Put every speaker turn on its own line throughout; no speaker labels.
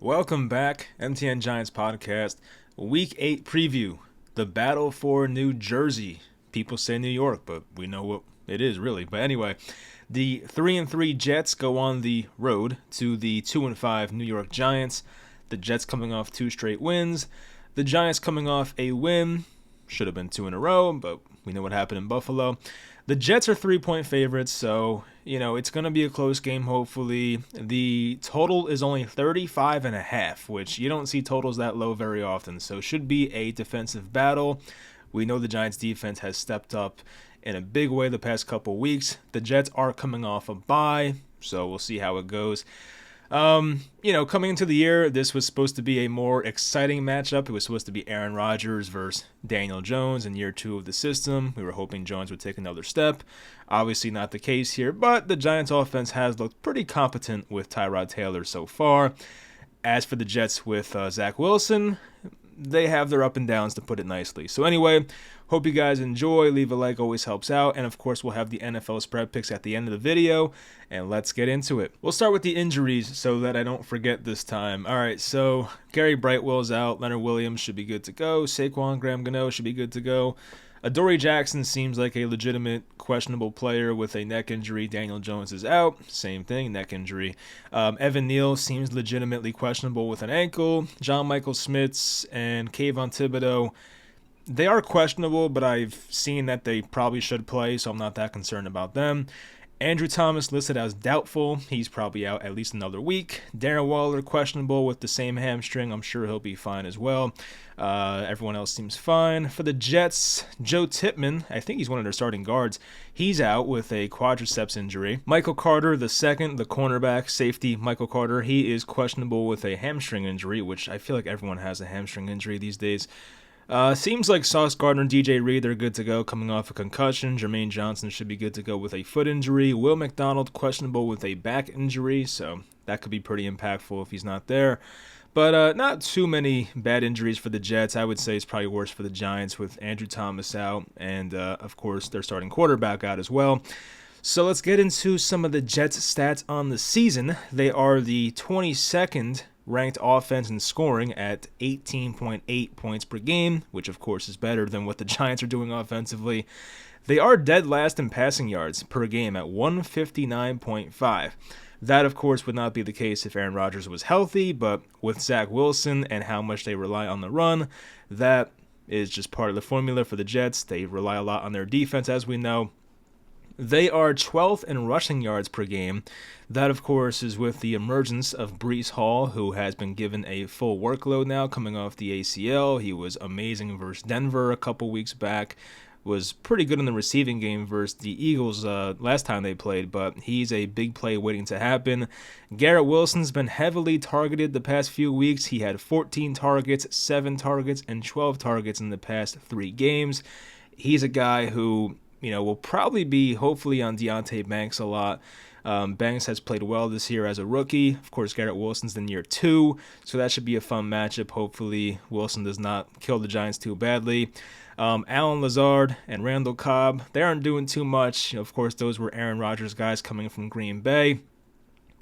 Welcome back, MTN Giants podcast, Week 8 preview. The battle for New Jersey. People say New York, but we know what it is really. But anyway, the 3-3 Jets go on the road to the 2-5 New York Giants. The Jets coming off 2 straight wins. The Giants coming off a win. Should have been 2 in a row, but we know what happened in Buffalo. The Jets are 3-point favorites, so, it's going to be a close game, hopefully. The total is only 35.5, which you don't see totals that low very often, so should be a defensive battle. We know the Giants' defense has stepped up in a big way the past couple weeks. The Jets are coming off a bye, so we'll see how it goes. Coming into the year, this was supposed to be a more exciting matchup. It was supposed to be Aaron Rodgers versus Daniel Jones in year 2 of the system. We were hoping Jones would take another step. Obviously not the case here, but the Giants offense has looked pretty competent with Tyrod Taylor so far. As for the Jets with Zach Wilson, they have their up and downs, to put it nicely. So anyway, hope you guys enjoy. Leave a like, always helps out. And of course, we'll have the NFL spread picks at the end of the video. And let's get into it. We'll start with the injuries so that I don't forget this time. All right, so Gary Brightwell's out. Leonard Williams should be good to go. Saquon Graham-Gano should be good to go. Adoree Jackson seems like a legitimate questionable player with a neck injury. Daniel Jones is out. Same thing, neck injury. Evan Neal seems legitimately questionable with an ankle. John Michael Schmitz and Kayvon Thibodeau, they are questionable, but I've seen that they probably should play, so I'm not that concerned about them. Andrew Thomas listed as doubtful. He's probably out at least another week. Darren Waller questionable with the same hamstring. I'm sure he'll be fine as well. Everyone else seems fine. For the Jets, Joe Tippmann, I think he's one of their starting guards. He's out with a quadriceps injury. Michael Carter, the cornerback, safety Michael Carter, he is questionable with a hamstring injury, which I feel like everyone has a hamstring injury these days. Seems like Sauce Gardner and DJ Reed are good to go coming off a concussion. Jermaine Johnson should be good to go with a foot injury. Will McDonald questionable with a back injury, so that could be pretty impactful if he's not there. But not too many bad injuries for the Jets. I would say it's probably worse for the Giants with Andrew Thomas out and, of course, their starting quarterback out as well. So let's get into some of the Jets' stats on the season. They are the 22nd ranked offense in scoring at 18.8 points per game, which of course is better than what the Giants are doing offensively. They are dead last in passing yards per game at 159.5. That, of course, would not be the case if Aaron Rodgers was healthy, but with Zach Wilson and how much they rely on the run, that is just part of the formula for the Jets. They rely a lot on their defense, as we know. They are 12th in rushing yards per game. That, of course, is with the emergence of Breece Hall, who has been given a full workload now coming off the ACL. He was amazing versus Denver a couple weeks back. Was pretty good in the receiving game versus the Eagles last time they played, but he's a big play waiting to happen. Garrett Wilson's been heavily targeted the past few weeks. He had 14 targets, 7 targets, and 12 targets in the past 3 games. He's a guy who will probably be hopefully on Deonte Banks a lot. Banks has played well this year as a rookie. Of course, Garrett Wilson's in year 2, so that should be a fun matchup. Hopefully, Wilson does not kill the Giants too badly. Allen Lazard and Randall Cobb, they aren't doing too much. Of course, those were Aaron Rodgers guys coming from Green Bay.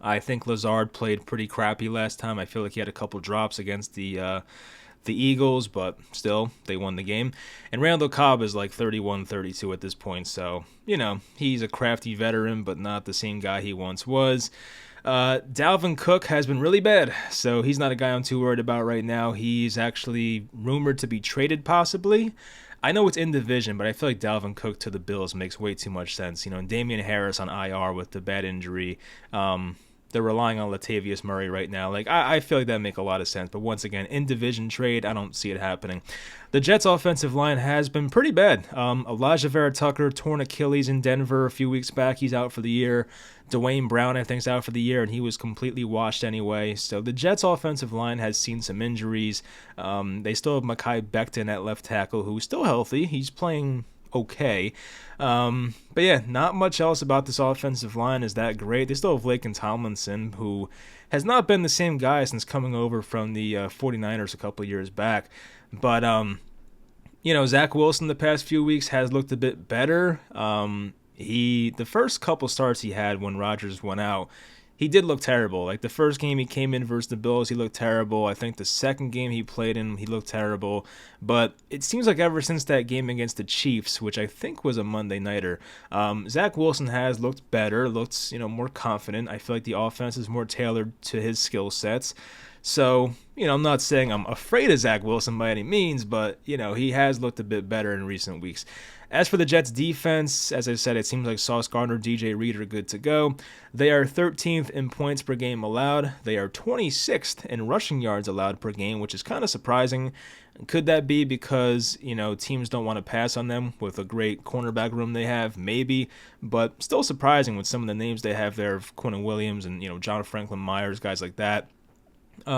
I think Lazard played pretty crappy last time. I feel like he had a couple drops against the Eagles, but still, they won the game. And Randall Cobb is like 31-32 at this point, so, he's a crafty veteran, but not the same guy he once was. Dalvin Cook has been really bad, so he's not a guy I'm too worried about right now. He's actually rumored to be traded, possibly. I know it's in division, but I feel like Dalvin Cook to the Bills makes way too much sense. And Damian Harris on IR with the bad injury. They're relying on Latavius Murray right now. I feel like that make a lot of sense. But once again, in division trade, I don't see it happening. The Jets' offensive line has been pretty bad. Elijah Vera-Tucker torn Achilles in Denver a few weeks back. He's out for the year. Dwayne Brown, I think, is out for the year, and he was completely washed anyway. So the Jets' offensive line has seen some injuries. They still have Mekhi Becton at left tackle, who's still healthy. He's playing okay. But yeah, not much else about this offensive line is that great. They still have Laken Tomlinson, who has not been the same guy since coming over from the 49ers a couple years back. But, Zach Wilson the past few weeks has looked a bit better. The first couple starts he had when Rodgers went out, he did look terrible. Like the first game he came in versus the Bills, he looked terrible. I think the second game he played in, he looked terrible. But it seems like ever since that game against the Chiefs, which I think was a Monday nighter, Zach Wilson has looked better, looks more confident. I feel like the offense is more tailored to his skill sets. So, I'm not saying I'm afraid of Zach Wilson by any means, but, he has looked a bit better in recent weeks. As for the Jets defense, as I said, it seems like Sauce Gardner, DJ Reed are good to go. They are 13th in points per game allowed. They are 26th in rushing yards allowed per game, which is kind of surprising. Could that be because, teams don't want to pass on them with a great cornerback room they have? Maybe, but still surprising with some of the names they have there of Quinnen Williams and, John Franklin Myers, guys like that. They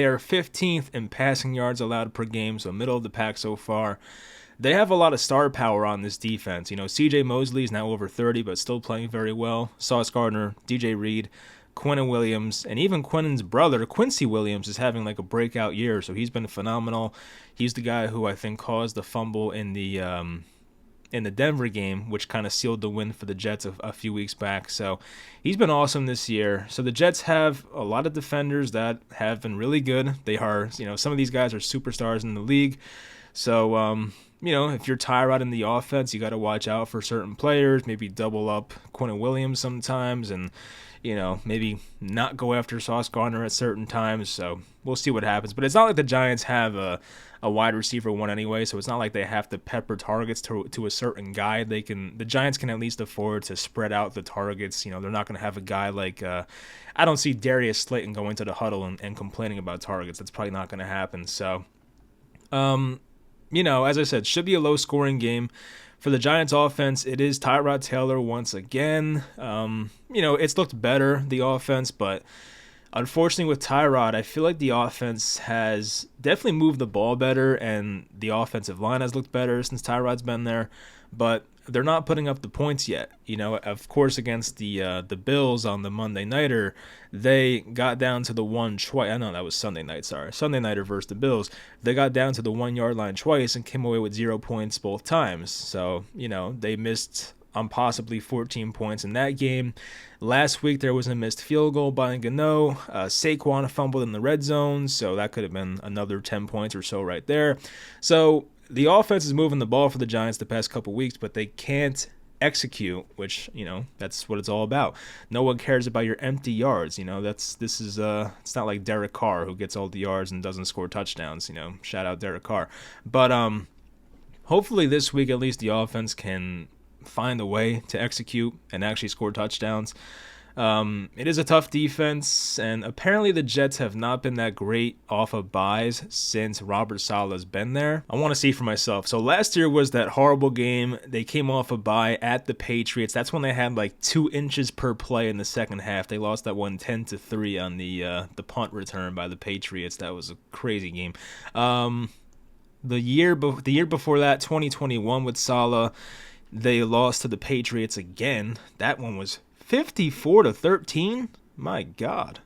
are 15th in passing yards allowed per game, so middle of the pack so far. They have a lot of star power on this defense. C.J. Mosley is now over 30, but still playing very well. Sauce Gardner, DJ Reed, Quinnen Williams, and even Quinnen's brother, Quincy Williams, is having like a breakout year, so he's been phenomenal. He's the guy who I think caused the fumble in the Denver game, which kind of sealed the win for the Jets a few weeks back. So he's been awesome this year. So the Jets have a lot of defenders that have been really good. They are, some of these guys are superstars in the league. So, if you're Tyrod in the offense, you got to watch out for certain players, maybe double up Quinnen Williams sometimes and, maybe not go after Sauce Gardner at certain times. So we'll see what happens. But it's not like the Giants have a wide receiver one anyway, so it's not like they have to pepper targets to a certain guy. The Giants can at least afford to spread out the targets. They're not going to have a guy like I don't see Darius Slayton go into the huddle and complaining about targets. That's probably not going to happen. So, as I said, should be a low-scoring game. For the Giants offense, it is Tyrod Taylor once again. It's looked better, the offense, but unfortunately with Tyrod, I feel like the offense has definitely moved the ball better, and the offensive line has looked better since Tyrod's been there, but they're not putting up the points yet. Of course, against the Bills on the Monday nighter, they got down to the one twice. I know that was Sunday night. Sorry, Sunday nighter versus the Bills. They got down to the 1 yard line twice and came away with 0 points both times. So they missed on possibly 14 points in that game. Last week there was a missed field goal by Gano. Saquon fumbled in the red zone, so that could have been another 10 points or so right there. So the offense is moving the ball for the Giants the past couple weeks, but they can't execute, which, that's what it's all about. No one cares about your empty yards. It's not like Derek Carr who gets all the yards and doesn't score touchdowns. Shout out Derek Carr. But hopefully this week at least the offense can find a way to execute and actually score touchdowns. It is a tough defense, and apparently the Jets have not been that great off of buys since Robert Saleh's been there. I want to see for myself. So last year was that horrible game. They came off a bye at the Patriots. That's when they had like 2 inches per play in the second half. They lost that one 10-3 on the punt return by the Patriots. That was a crazy game. The year before that, 2021 with Saleh, they lost to the Patriots again. That one was 54-13? My God.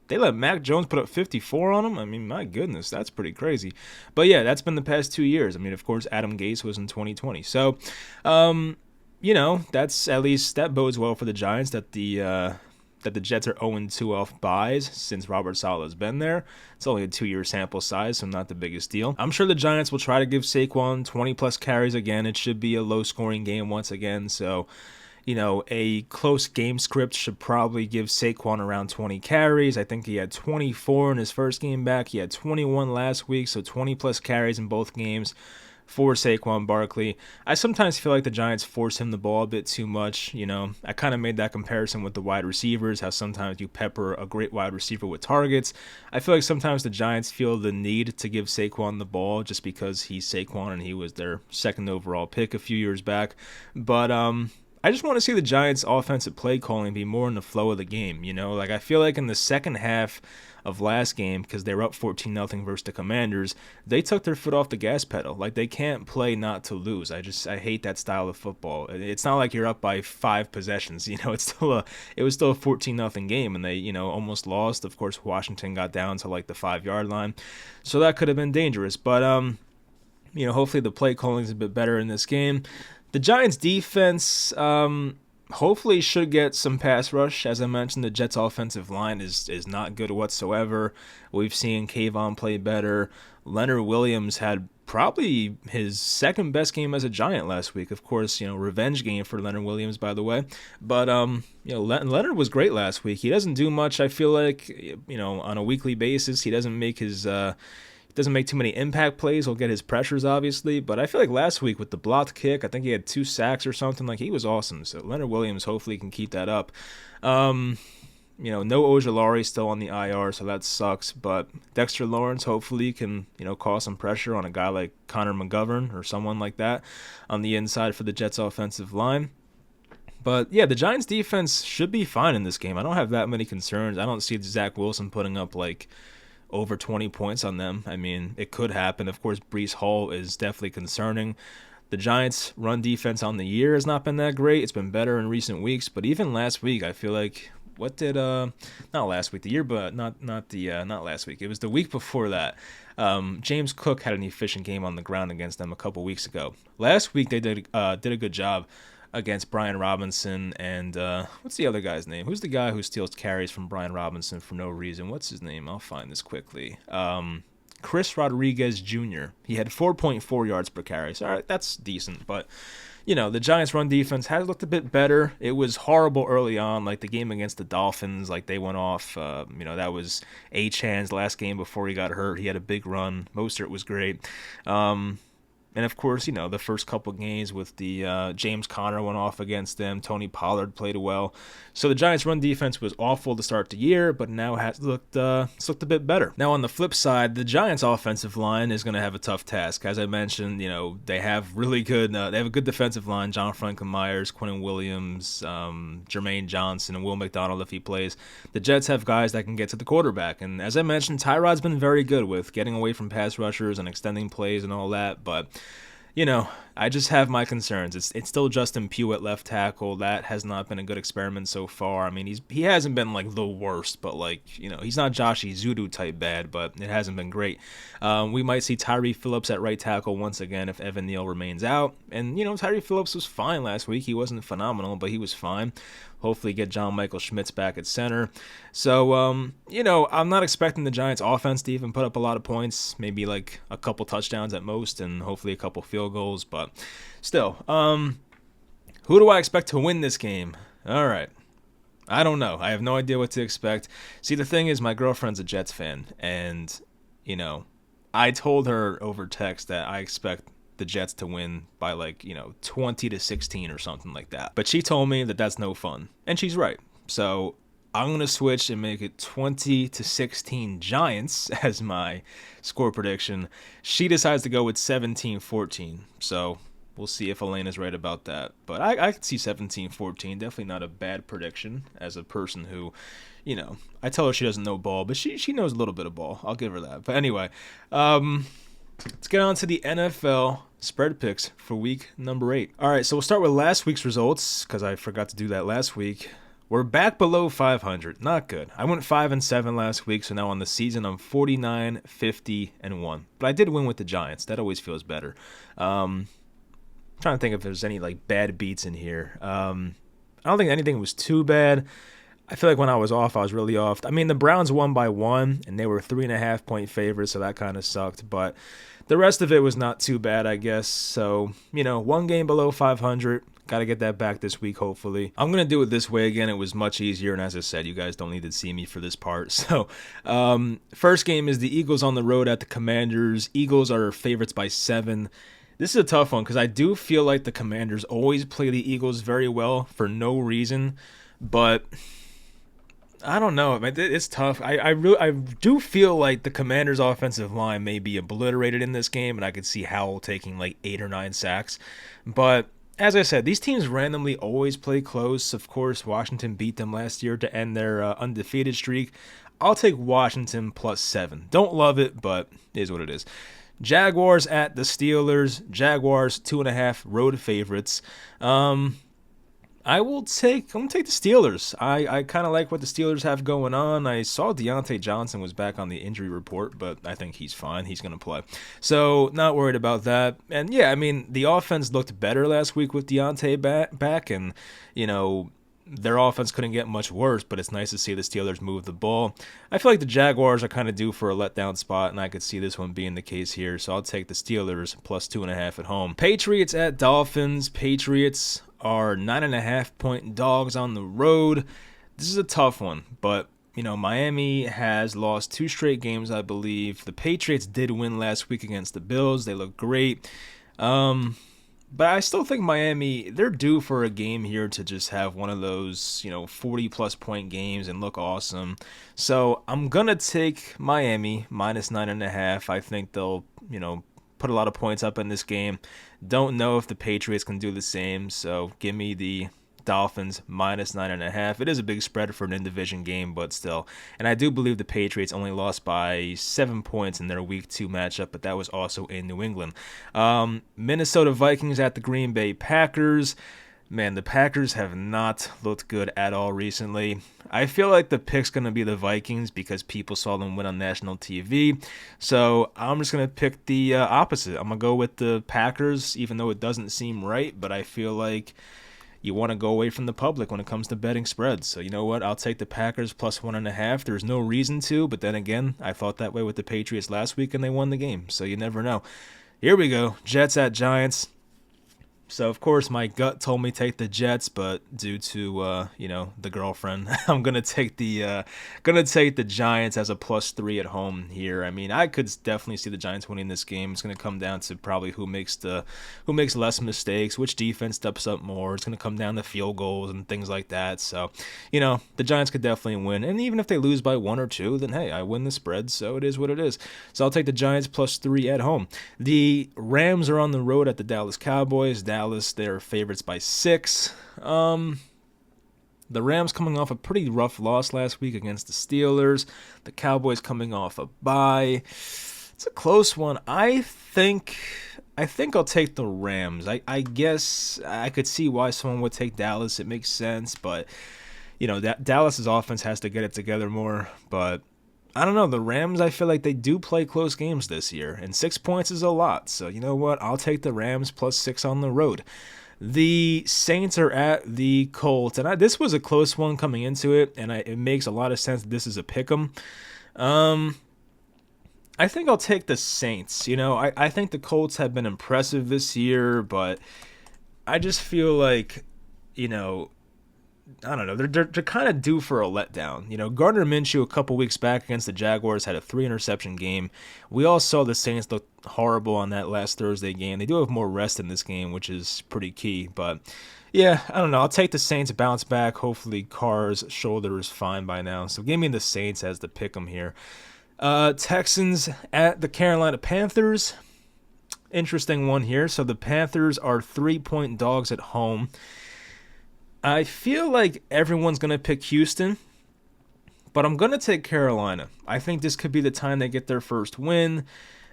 They let Mac Jones put up 54 on them? I mean, my goodness, that's pretty crazy. But yeah, that's been the past 2 years. I mean, of course, Adam Gase was in 2020. So, that's at least, that bodes well for the Giants that the Jets are 0-2 off buys since Robert Saleh has been there. It's only a 2-year sample size, so not the biggest deal. I'm sure the Giants will try to give Saquon 20-plus carries again. It should be a low-scoring game once again, so a close game script should probably give Saquon around 20 carries. I think he had 24 in his first game back. He had 21 last week, so 20-plus carries in both games for Saquon Barkley. I sometimes feel like the Giants force him the ball a bit too much. I kind of made that comparison with the wide receivers, how sometimes you pepper a great wide receiver with targets. I feel like sometimes the Giants feel the need to give Saquon the ball just because he's Saquon and he was their second overall pick a few years back. But, I just want to see the Giants' offensive play calling be more in the flow of the game. I feel like in the second half of last game, because they were up 14-0 versus the Commanders, they took their foot off the gas pedal. Like, they can't play not to lose. I hate that style of football. It's not like you're up by 5 possessions. It was still a 14-0 game, and they almost lost. Of course, Washington got down to like the 5-yard line, so that could have been dangerous. But hopefully the play calling is a bit better in this game. The Giants' defense, hopefully should get some pass rush. As I mentioned, the Jets' offensive line is not good whatsoever. We've seen Kayvon play better. Leonard Williams had probably his second best game as a Giant last week. Of course, revenge game for Leonard Williams, by the way. But Leonard was great last week. He doesn't do much. I feel like on a weekly basis, he doesn't make too many impact plays. He'll get his pressures, obviously. But I feel like last week with the blocked kick, I think he had 2 sacks or something. Like, he was awesome. So Leonard Williams hopefully can keep that up. No Ojulari still on the IR, so that sucks. But Dexter Lawrence hopefully can, cause some pressure on a guy like Connor McGovern or someone like that on the inside for the Jets offensive line. But yeah, the Giants defense should be fine in this game. I don't have that many concerns. I don't see Zach Wilson putting up like over 20 points on them. I mean, it could happen. Of course, Breece Hall is definitely concerning. The Giants' run defense on the year has not been that great. It's been better in recent weeks, but even last week, I feel like not last week, the year, but not last week. It was the week before that. James Cook had an efficient game on the ground against them a couple weeks ago. Last week they did a good job against Brian Robinson and what's the other guy's name? Who's the guy who steals carries from Brian Robinson for no reason? What's his name? I'll find this quickly. Chris Rodriguez Jr. He had 4.4 yards per carry. So, all right, that's decent, but the Giants' run defense has looked a bit better. It was horrible early on, like the game against the Dolphins, like they went off. That was Achan's last game before he got hurt. He had a big run. Mostert was great. And of course, the first couple games with the James Conner went off against them. Tony Pollard played well. So the Giants' run defense was awful to start the year, but now it's looked a bit better. Now on the flip side, the Giants' offensive line is going to have a tough task. As I mentioned, they have really good. They have a good defensive line: John Franklin Myers, Quinnen Williams, Jermaine Johnson, and Will McDonald if he plays. The Jets have guys that can get to the quarterback, and as I mentioned, Tyrod's been very good with getting away from pass rushers and extending plays and all that, but I just have my concerns. It's still Justin Pugh at left tackle. That has not been a good experiment so far. I mean, he hasn't been like the worst, but he's not Josh Ezeudu type bad, but it hasn't been great. We might see Tyree Phillips at right tackle once again if Evan Neal remains out. And Tyree Phillips was fine last week. He wasn't phenomenal, but he was fine. Hopefully get John Michael Schmitz back at center. So, I'm not expecting the Giants offense to even put up a lot of points, maybe like a couple touchdowns at most and hopefully a couple field goals. But still, who do I expect to win this game? All right. I don't know. I have no idea what to expect. See, the thing is, my girlfriend's a Jets fan, and, I told her over text that I expect the Jets to win by 20-16 or something like that. But she told me that that's no fun. And she's right. So I'm going to switch and make it 20-16 Giants as my score prediction. She decides to go with 17-14. So we'll see if Elena's right about that. But I could see 17-14. Definitely not a bad prediction as a person who, I tell her she doesn't know ball, but she knows a little bit of ball. I'll give her that. But anyway, let's get on to the NFL spread picks for week number 8. All right, so we'll start with last week's results because I forgot to do that last week. We're back below 500. Not good. I went 5-7 last week, so now on the season I'm 49-50-1. But I did win with the Giants. That always feels better. I'm trying to think if there's any bad beats in here. I don't think anything was too bad. I feel like when I was off, I was really off. I mean, the Browns won by 1, and they were 3.5-point favorites, so that kind of sucked. But the rest of it was not too bad, I guess. So, one game below 500. Got to get that back this week, hopefully. I'm going to do it this way again. It was much easier, and as I said, you guys don't need to see me for this part. So, first game is the Eagles on the road at the Commanders. Eagles are favorites by 7. This is a tough one because I do feel like the Commanders always play the Eagles very well for no reason, but I don't know. It's tough. I do feel like the Commanders' offensive line may be obliterated in this game, and I could see Howell taking 8 or 9 sacks. But as I said, these teams randomly always play close. Of course, Washington beat them last year to end their undefeated streak. I'll take Washington plus 7. Don't love it, but it is what it is. Jaguars at the Steelers. Jaguars 2.5 road favorites. I I'm gonna take the Steelers. I kind of like what the Steelers have going on. I saw Deontay Johnson was back on the injury report, but I think he's fine. He's gonna play, so not worried about that. And yeah, I mean the offense looked better last week with Deontay back, and you know their offense couldn't get much worse, but it's nice to see the Steelers move the ball. I feel like the Jaguars are kind of due for a letdown spot, and I could see this one being the case here, so I'll take the Steelers plus 2.5 at home. Patriots at Dolphins. Patriots are 9.5-point dogs on the road. This is a tough one, but you know, Miami has lost 2 straight games, I believe. The Patriots did win last week against the Bills. They look great. But I still think Miami, they're due for a game here to just have one of those, 40-plus point games and look awesome. So I'm going to take Miami minus 9.5. I think they'll, put a lot of points up in this game. Don't know if the Patriots can do the same, so give me the Dolphins minus 9.5. It is a big spread for an in-division game, but still. And I do believe the Patriots only lost by 7 points in their Week 2 matchup, but that was also in New England. Minnesota Vikings at the Green Bay Packers. Man, the Packers have not looked good at all recently. I feel like the pick's going to be the Vikings because people saw them win on national TV. So I'm just going to pick the opposite. I'm going to go with the Packers, even though it doesn't seem right, but I feel like you want to go away from the public when it comes to betting spreads. So you know what? I'll take the Packers plus 1.5. There's no reason to, but then again, I thought that way with the Patriots last week and they won the game. So you never know. Here we go. Jets at Giants. So, of course, my gut told me take the Jets, but due to, the girlfriend, I'm going to take the Giants as a +3 at home here. I mean, I could definitely see the Giants winning this game. It's going to come down to probably who makes less mistakes, which defense steps up more. It's going to come down to field goals and things like that. So, the Giants could definitely win. And even if they lose by 1 or 2, then, hey, I win the spread, so it is what it is. So I'll take the Giants +3 at home. The Rams are on the road at the Dallas Cowboys. Dallas, they're favorites by 6. The Rams coming off a pretty rough loss last week against the Steelers. The Cowboys coming off a bye. It's a close one. I think I'll take the Rams. I guess I could see why someone would take Dallas. It makes sense, but Dallas's offense has to get it together more. But I don't know. The Rams, I feel like they do play close games this year, and 6 points is a lot. So you know what? I'll take the Rams +6 on the road. The Saints are at the Colts, and this was a close one coming into it, and it makes a lot of sense that this is a pick'em. I think I'll take the Saints. I think the Colts have been impressive this year, but I just feel like, I don't know. They're kind of due for a letdown. Gardner Minshew a couple weeks back against the Jaguars had a 3-interception game. We all saw the Saints look horrible on that last Thursday game. They do have more rest in this game, which is pretty key. But yeah, I don't know. I'll take the Saints bounce back. Hopefully Carr's shoulder is fine by now. So give me the Saints as the pick'em here. Texans at the Carolina Panthers. Interesting one here. So the Panthers are 3-point dogs at home. I feel like everyone's going to pick Houston, but I'm going to take Carolina. I think this could be the time they get their first win.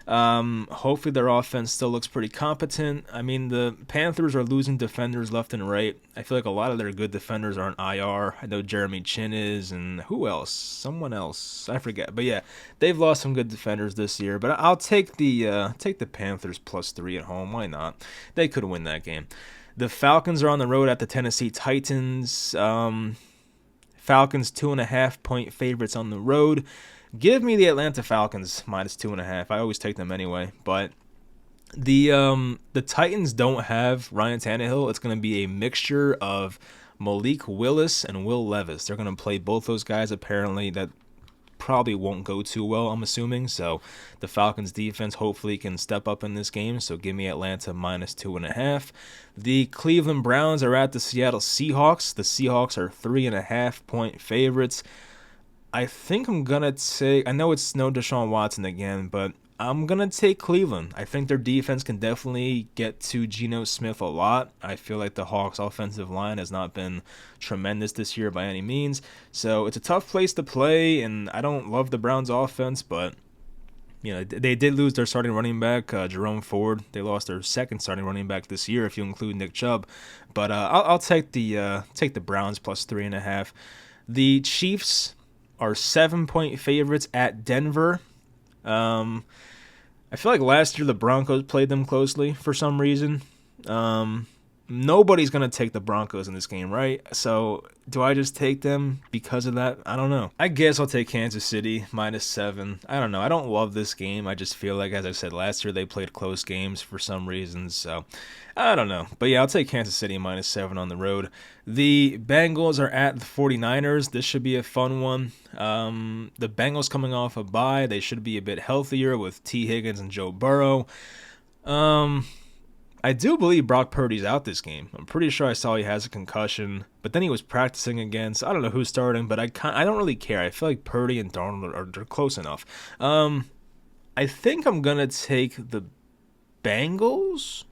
Hopefully their offense still looks pretty competent. I mean, the Panthers are losing defenders left and right. I feel like a lot of their good defenders are on IR. I know Jeremy Chin is, and who else? Someone else. I forget. But yeah, they've lost some good defenders this year. But I'll take the Panthers +3 at home. Why not? They could win that game. The Falcons are on the road at the Tennessee Titans. Falcons 2.5-point favorites on the road. Give me the Atlanta Falcons -2.5. I always take them anyway. But the Titans don't have Ryan Tannehill. It's going to be a mixture of Malik Willis and Will Levis. They're going to play both those guys apparently. That probably won't go too well, I'm assuming. So the Falcons defense hopefully can step up in this game. So give me Atlanta -2.5. The Cleveland Browns are at the Seattle Seahawks. The Seahawks are 3.5-point favorites. I think I'm going to take, I know it's no Deshaun Watson again, but I'm going to take Cleveland. I think their defense can definitely get to Geno Smith a lot. I feel like the Hawks' offensive line has not been tremendous this year by any means. So it's a tough place to play, and I don't love the Browns' offense, but they did lose their starting running back, Jerome Ford. They lost their second starting running back this year, if you include Nick Chubb. But I'll take the Browns plus 3.5. The Chiefs are 7-point favorites at Denver. I feel like last year the Broncos played them closely for some reason. Nobody's going to take the Broncos in this game, right? So do I just take them because of that? I don't know. I guess I'll take Kansas City -7. I don't know. I don't love this game. I just feel like, as I said, last year they played close games for some reason. So I don't know. But yeah, I'll take Kansas City -7 on the road. The Bengals are at the 49ers. This should be a fun one. The Bengals coming off a bye. They should be a bit healthier with T. Higgins and Joe Burrow. I do believe Brock Purdy's out this game. I'm pretty sure I saw he has a concussion, but then he was practicing again, so I don't know who's starting, but I don't really care. I feel like Purdy and Darnold are close enough. I think I'm going to take the Bengals.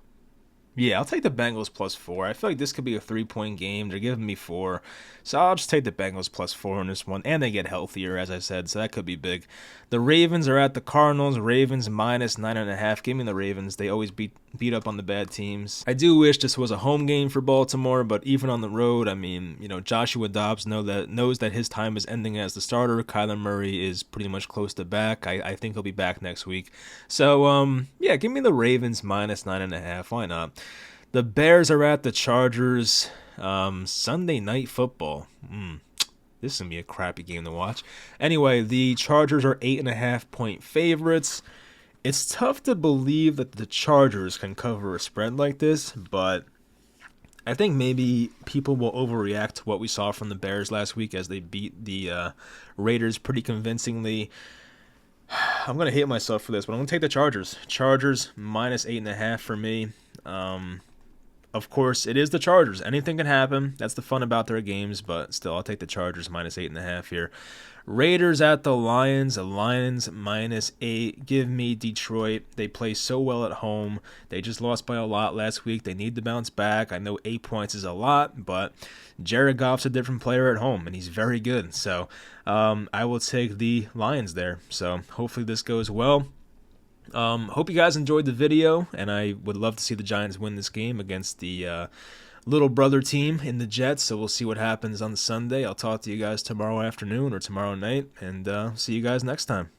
Yeah, I'll take the Bengals +4. I feel like this could be a 3-point game. They're giving me 4. So I'll just take the Bengals +4 in this one. And they get healthier, as I said, so that could be big. The Ravens are at the Cardinals. Ravens -9.5. Give me the Ravens. They always beat up on the bad teams. I do wish this was a home game for Baltimore, but even on the road, I mean, Joshua Dobbs knows that his time is ending as the starter. Kyler Murray is pretty much close to back. I think he'll be back next week. So, yeah, give me the Ravens -9.5. Why not? The Bears are at the Chargers. Sunday Night Football. This is going to be a crappy game to watch. Anyway, the Chargers are 8.5-point favorites. It's tough to believe that the Chargers can cover a spread like this, but I think maybe people will overreact to what we saw from the Bears last week as they beat the Raiders pretty convincingly. I'm going to hate myself for this, but I'm going to take the Chargers. Chargers -8.5 for me. Of course, it is the Chargers. Anything can happen. That's the fun about their games, but still, I'll take the Chargers -8.5 here. Raiders at the Lions. The Lions -8. Give me Detroit. They play so well at home. They just lost by a lot last week. They need to bounce back. I know 8 points is a lot, but Jared Goff's a different player at home, and he's very good. So I will take the Lions there. So hopefully this goes well. Hope you guys enjoyed the video, and I would love to see the Giants win this game against the little brother team in the Jets. So we'll see what happens on Sunday. I'll talk to you guys tomorrow afternoon or tomorrow night, and see you guys next time.